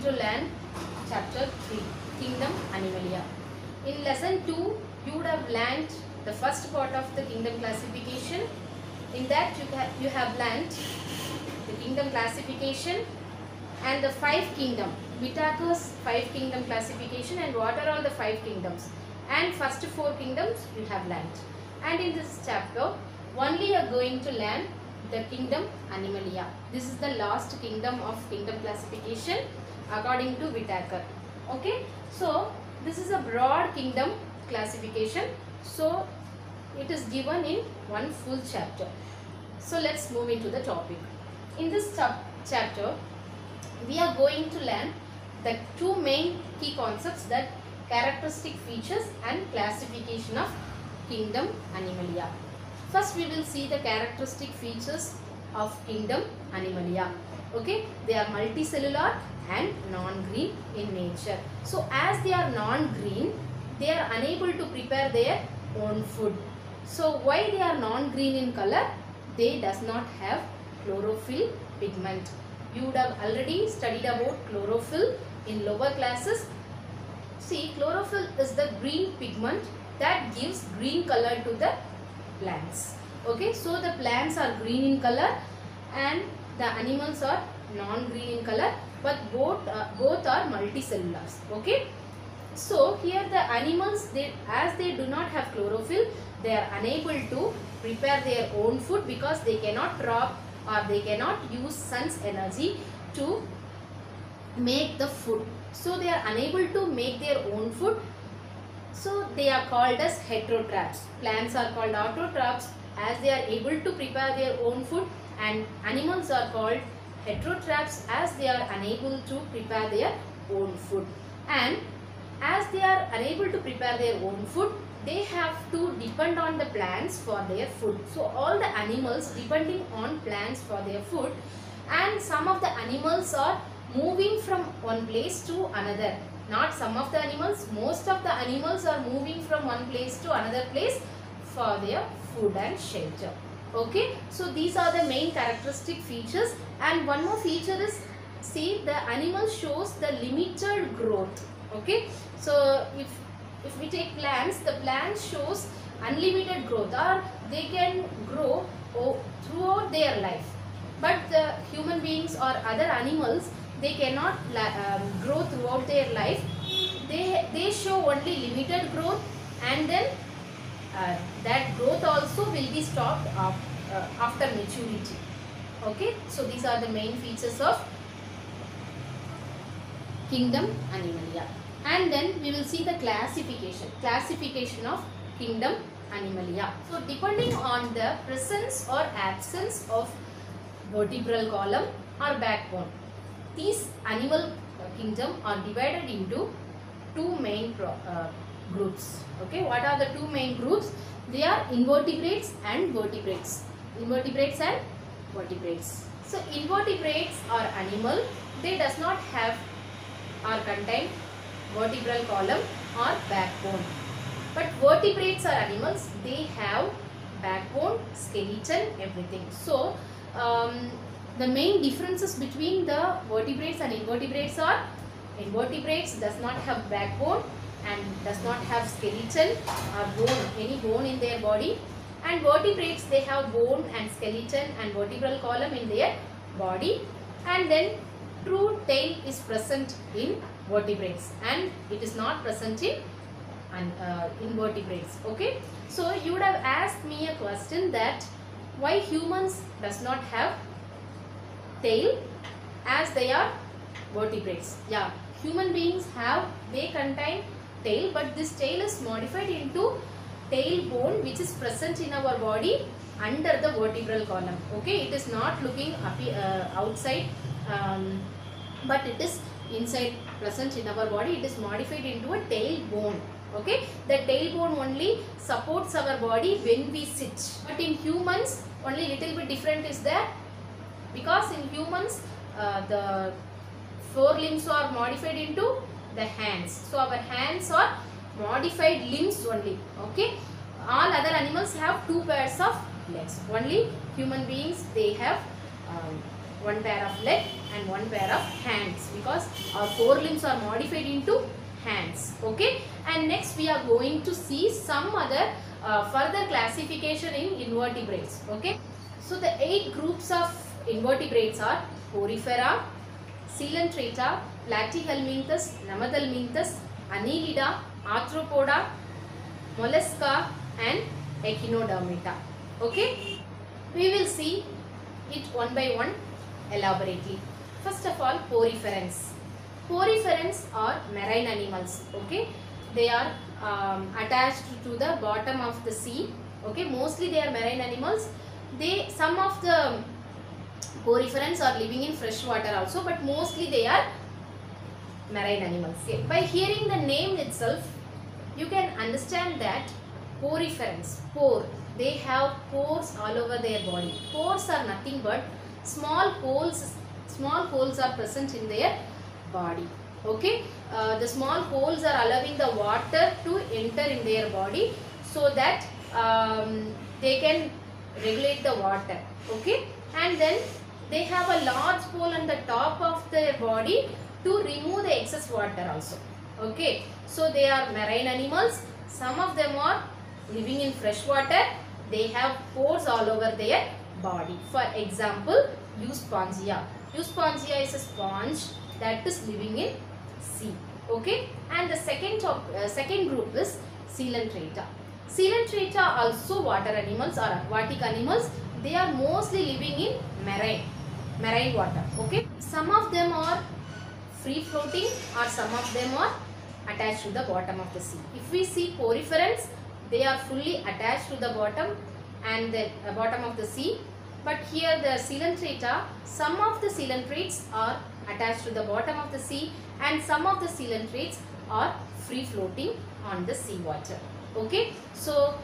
to learn chapter 3, Kingdom Animalia. In lesson 2, you would have learned the first part of the kingdom classification. In that you have learned the kingdom classification and the 5 kingdom, Whittaker's 5 kingdom classification, and what are all the 5 kingdoms, and first 4 kingdoms you have learned. And in this chapter only you are going to learn the kingdom Animalia. This is the last kingdom of kingdom classification according to Whittaker. Okay, so this is a broad kingdom classification, so it is given in one full chapter. So let's move into the topic. In this chapter we are going to learn the 2 main key concepts, that characteristic features and classification of kingdom Animalia. First we will see the characteristic features of kingdom Animalia. Okay, they are multicellular and non-green in nature. So as they are non-green, they are unable to prepare their own food. So why they are non-green in color? They does not have chlorophyll pigment. You would have already studied about chlorophyll in lower classes. See, chlorophyll is the green pigment that gives green color to the plants. Okay, so the plants are green in color and the animals are non-green in color, but both are multicellulars. Okay, so here the animals, as they do not have chlorophyll, they are unable to prepare their own food because they cannot drop or they cannot use sun's energy to make the food. So they are unable to make their own food. So they are called as heterotrophs. Plants are called autotrophs as they are able to prepare their own food, and animals are called heterotrophs as they are unable to prepare their own food. And as they are unable to prepare their own food, they have to depend on the plants for their food. So all the animals depending on plants for their food, and some of the animals are moving from one place to another. Not some of the animals, most of the animals are moving from one place to another place for their food and shelter. Okay, so these are the main characteristic features. And one more feature is, see, the animal shows the limited growth. Okay, so if we take plants, the plant shows unlimited growth, or they can grow throughout their life. But the human beings or other animals, they cannot grow throughout their life. They show only limited growth, and then that growth also will be stopped after maturity. Okay, so these are the main features of kingdom Animalia. And then we will see the classification of kingdom Animalia. So depending on the presence or absence of vertebral column or backbone, these animal kingdom are divided into 2 main groups. Okay, what are the 2 main groups? They are invertebrates and vertebrates. Invertebrates and vertebrates. So invertebrates are animal, they does not have or contain vertebral column or backbone. But vertebrates are animals, they have backbone, skeleton, everything. So the main differences between the vertebrates and invertebrates are, invertebrates does not have backbone and does not have skeleton or bone, any bone in their body, and vertebrates, they have bone and skeleton and vertebral column in their body, and then true tail is present in vertebrates and it is not present in invertebrates. Okay, so you would have asked me a question that why humans does not have tail as they are vertebrates. Yeah, human beings have, they contain tail, but this tail is modified into tailbone which is present in our body under the vertebral column. Okay, it is not looking outside, but it is inside, present in our body. It is modified into a tailbone. Okay, the tailbone only supports our body when we sit, but in humans only little bit different is there, because in humans the forelimbs are modified into the hands. So our hands are modified limbs only. Okay, all other animals have 2 pairs of legs. Only human beings, they have one pair of leg and one pair of hands, because our forelimbs are modified into hands. Okay, and next we are going to see some other further classification in invertebrates. Okay, so the 8 groups of invertebrates are Porifera, Coelenterata, Platyhelminthes, Nemathelminthes, Annelida, Arthropoda, Mollusca and Echinodermata. Okay, we will see it one by one elaborately. First of all, Poriferans. Poriferans are marine animals. Okay, they are attached to the bottom of the sea. Okay, mostly they are marine animals. Some of the Poriferans are living in fresh water also, but mostly they are marine animals. Okay. By hearing the name itself, you can understand that Poriferans, they have pores all over their body. Pores are nothing but small holes are present in their body. Okay, the small holes are allowing the water to enter in their body, so that they can regulate the water. Okay, and then they have a large hole on the top of their body to remove the excess water also. Okay, so they are marine animals. Some of them are living in fresh water. They have pores all over their body. For example, Euspongia. Euspongia is a sponge that is living in sea. Okay, and the second group is Coelenterata. Coelenterata also water animals or aquatic animals. They are mostly living in marine water. Okay, some of them are free floating or some of them are attached to the bottom of the sea. If we see Poriferans, they are fully attached to the bottom and the bottom of the sea. But here the Coelenterata, some of the coelenterates are attached to the bottom of the sea and some of the coelenterates are free floating on the sea water. Okay, so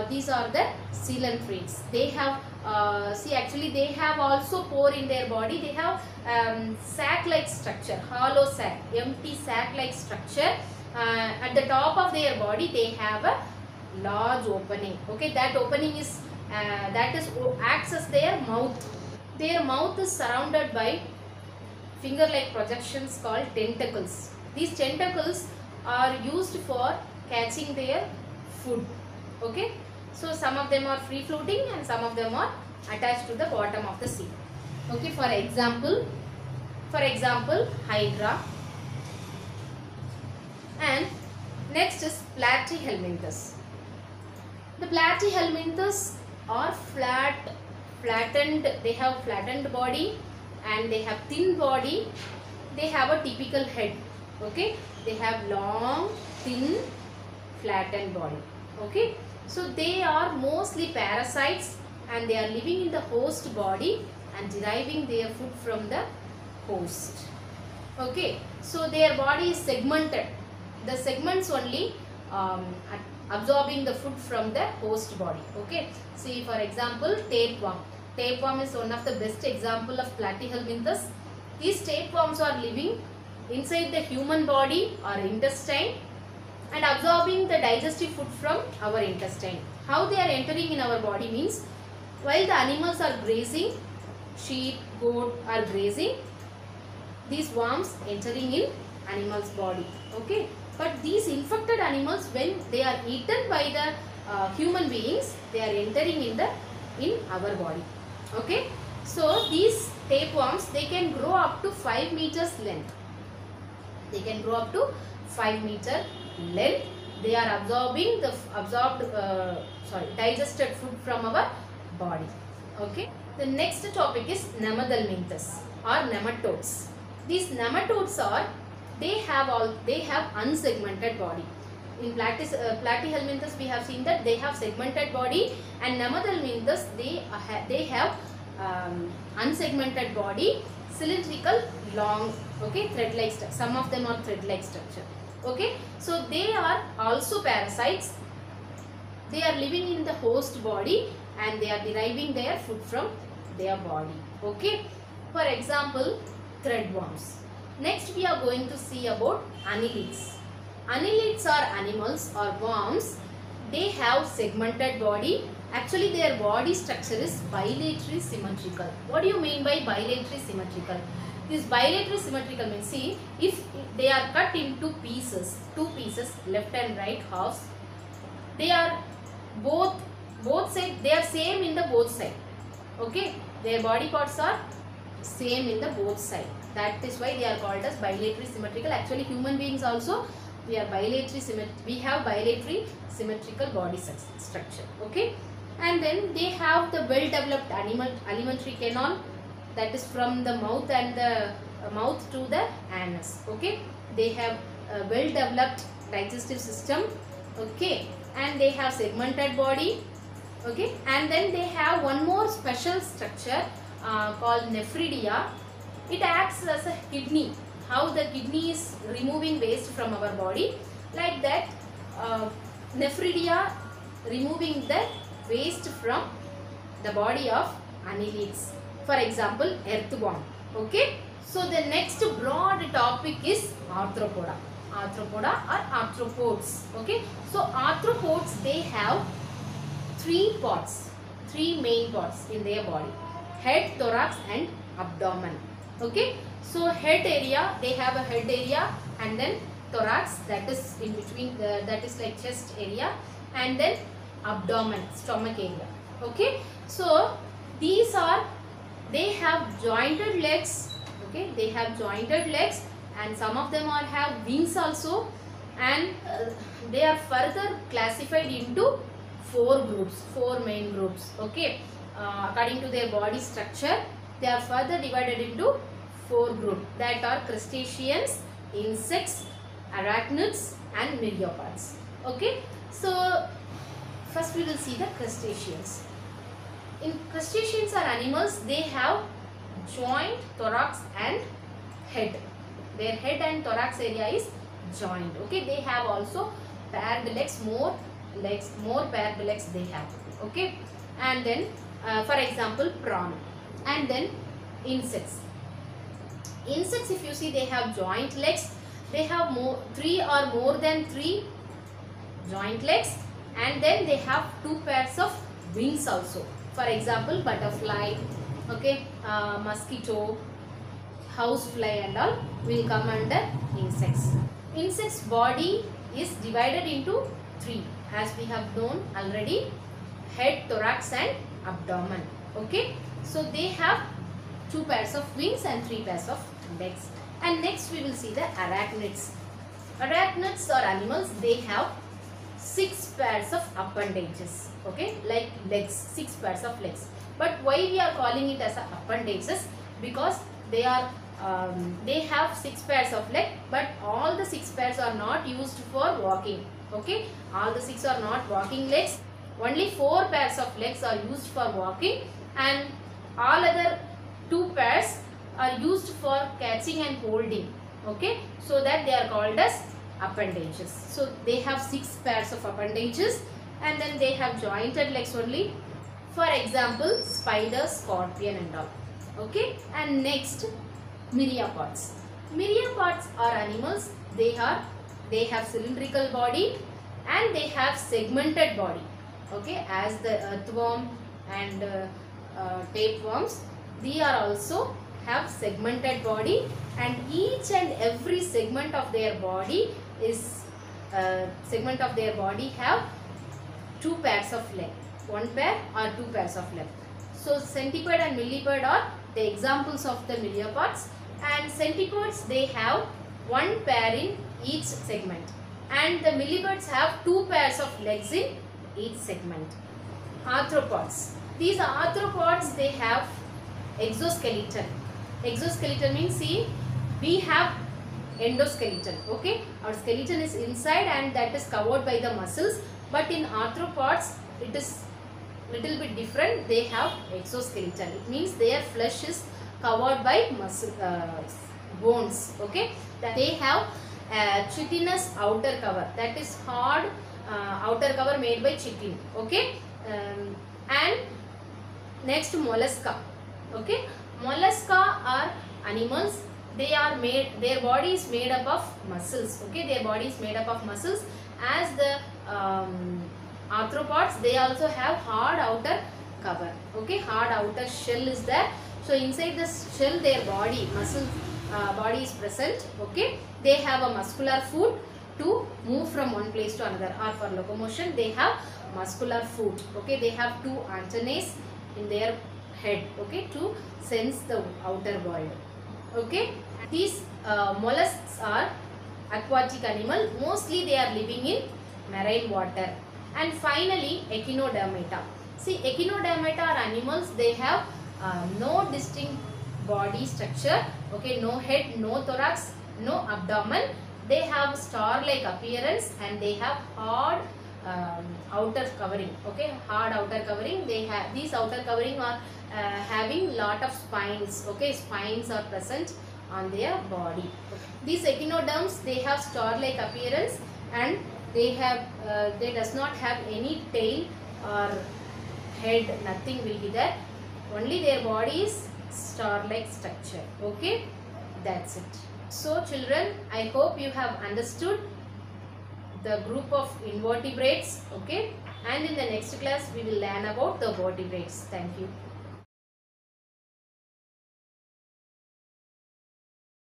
these are the coelenterates. They have actually they have also pore in their body. They have sac-like structure, hollow sac, empty sac-like structure. At the top of their body they have a large opening. Okay, that opening is acts as their mouth. Their mouth is surrounded by finger-like projections called tentacles. These tentacles are used for catching their food. Okay, so some of them are free floating and some of them are attached to the bottom of the sea. Okay, for example Hydra. And next is Platyhelminthes. The Platyhelminthes are flattened. They have flattened body and they have thin body. They have a typical head. Okay, they have long, thin, flattened body. Okay, so they are mostly parasites and they are living in the host body and deriving their food from the host. Okay, so their body is segmented. The segments only absorbing the food from the host body. Okay, see for example tapeworm. Tapeworm is one of the best example of Platyhelminthes. These tapeworms are living inside the human body or intestine and absorbing the digestive food from our intestine. How they are entering in our body means, while the animals are grazing, sheep, goat are grazing, these worms entering in animal's body. Okay, but these infected animals, when they are eaten by the human beings, they are entering in our body. Okay, so these tapeworms, they can grow up to 5 meters length. They can grow up to 5 meter length. They are absorbing the digested food from our body. Okay, the next topic is Nemathelminthes or nematodes. These nematodes are, they have unsegmented body. In Platyhelminthes we have seen that they have segmented body, and Nemathelminthes they have unsegmented body, cylindrical, long, okay, thread-like structure. Some of them are thread-like structure. Okay, so they are also parasites. They are living in the host body and they are deriving their food from their body. Okay, for example threadworms. Next we are going to see about annelids. Annelids are animals or worms. They have segmented body. Actually their body structure is bilaterally symmetrical. What do you mean by bilaterally symmetrical? This bilateral symmetrical means, see, if they are cut into pieces, two pieces, left and right halves, they are both side, they are same in the both side. Okay, their body parts are same in the both side. That is why they are called as bilaterally symmetrical. Actually, human beings also, we are we have bilaterally symmetrical body structure. Okay, and then they have the well developed alimentary canal, that is from the mouth and the mouth to the anus. Okay, they have a well developed digestive system. Okay, and they have segmented body. Okay, and then they have one more special structure called nephridia. It acts as a kidney. How the kidney is removing waste from our body, like that nephridia removing the waste from the body of annelids. For example, earthworm. Okay, so the next broad topic is arthropoda. Arthropoda or arthropods. Okay, so arthropods, they have three main parts in their body: head, thorax and abdomen. Okay, so head area, they have a head area, and then thorax, that is in between, that is like chest area, and then abdomen, stomach area. Okay, so these are, they have jointed legs. Okay, they have jointed legs, and some of them are have wings also, and they are further classified into four main groups. Okay, according to their body structure, they are further divided into four groups, that are crustaceans, insects, arachnids and myriapods. Okay, so first we will see the crustaceans. In crustaceans are animals, they have joint, thorax and head. Their head and thorax area is joined. Okay, they have also paired legs, more paired legs they have. Okay, and then for example prawn. And then insects. Insects, if you see, they have joint legs. They have three or more than three joint legs, and then they have two pairs of wings also. For example, butterfly, okay, mosquito, housefly and all will come under insects. Insects' body is divided into three, as we have known already: head, thorax and abdomen. Okay, so they have two pairs of wings and three pairs of legs. And next we will see the arachnids. Arachnids are animals, they have 6 pairs of appendages. Okay, like legs, 6 pairs of legs. But why we are calling it as appendages? Because they are they have 6 pairs of legs, but all the 6 pairs are not used for walking. Okay, all the 6 are not walking legs. Only 4 pairs of legs are used for walking, and all other 2 pairs are used for catching and holding. Okay, so that they are called as appendages. So they have 6 pairs of appendages, and then they have jointed legs only. For example, spider, scorpion and all. Okay, and next, myriapods. Myriapods are animals. They have cylindrical body and they have segmented body. Okay, as the earthworm and tapeworms, they are also have segmented body, and each and every segment of their body is have 2 pairs of leg, 1 pair or 2 pairs of leg. So centipede and millipede are the examples of the myriapods, and centipedes, they have 1 pair in each segment, and the millipedes have 2 pairs of legs in each segment. Arthropods. These arthropods, they have exoskeleton. Exoskeleton means, see, we have endoskeleton. Okay, our skeleton is inside and that is covered by the muscles, but in arthropods it is little bit different. They have exoskeleton. It means their flesh is covered by muscle bones. Okay, that they have chitinous outer cover, that is hard outer cover made by chitin. Okay, and next, mollusca. Okay, mollusca are animals. They are made, their body is made up of muscles. Okay, their body is made up of muscles. As the arthropods, they also have hard outer cover. Okay, hard outer shell is there. So inside the shell their body, muscle body is present. Okay, they have a muscular foot to move from one place to another, or for locomotion they have muscular foot. Okay, they have two antennae in their head, okay, to sense the outer world. Okay, these mollusks are aquatic animal. Mostly they are living in marine water. And finally echinodermata. See, echinodermata are animals, they have no distinct body structure. Okay, no head, no thorax, no abdomen. They have star-like appearance and they have hard outer covering. Okay, hard outer covering. They have these outer covering are having lot of spines. Okay, spines are present on their body. These echinoderms, they have star-like appearance and they have they does not have any tail or head. Nothing will be there. Only their body is star-like structure. Okay, that's it. So children, I hope you have understood the group of invertebrates. Okay, and in the next class we will learn about the vertebrates. Thank you.